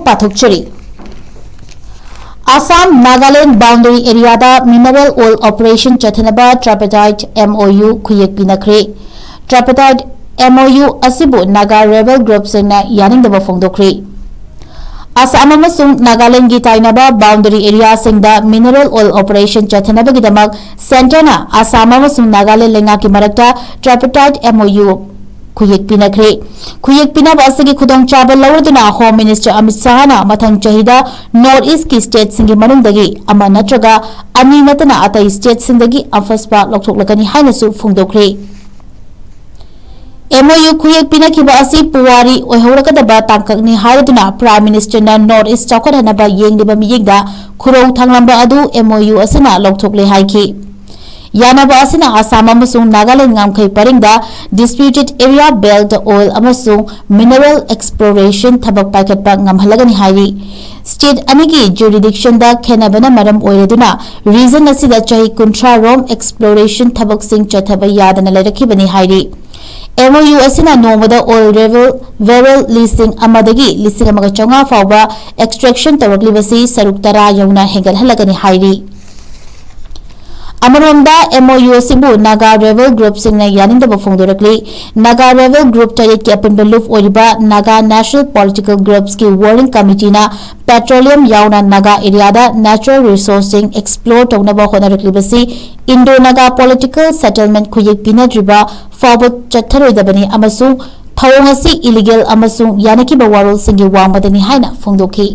पाथोक्चरी Assam Nagaland boundary area da mineral oil operation Chatthanaba Tripartite Mou Khutyek PINAKHRE Tripartite MOU ASIBU NAGA rebel group SINGNA YANINGDABA FONGDOKHRE Assam amasung Nagaland gi tainaba boundary area singda mineral oil operation Chatthanaba gidamak center na Assam amasung Nagaland lenga ki marakta Tripartite MOU Khutyek PINAKHRE Khutyek pinaba asigi khudong chaba lawduna Home Minister Amit Shah na mathang chahida North East ki state singi manungdagi ama natraga ani natana atai state singdagi afaspa loktoklakani hainasu phongdokre MOU Khutyek pinakhiba asi puwari oihorakadaba tangkakni haiduna Prime Minister na North East chawkhanaba yengdiba miyigda khurong thanglamba adu MOU asina loktokle haiki Yanaba asina Assam amasung Nagaland ngamkhai paringda disputed area belt oil amasung mineral exploration thabak paikatpa ngamhalagani hairi state anigi jurisdiction da khenabana maram oireduna region asida chahi kuntra rom exploration thabak sing chathaba yadana lairakibani hairi MOU asina nomada oil level leasing amadagi leasing amaga chonga fawba extraction tawaklibasi saruk tara yauna hegal halagani hairi Amaromda MOU Sibu Naga rebel group singna yaningdaba phongdorakli Naga rebel group target ki apan beluf oriba Naga national political groups ki warning committee na petroleum yauna Naga area da natural resourcing explore tawnaba honarakli basi Indo Naga political settlement Khutyek pinadriba forward chatharoidabani amasung thawong asi illegal amasung yanaki ba warol singi wangmadani haina phongdokhi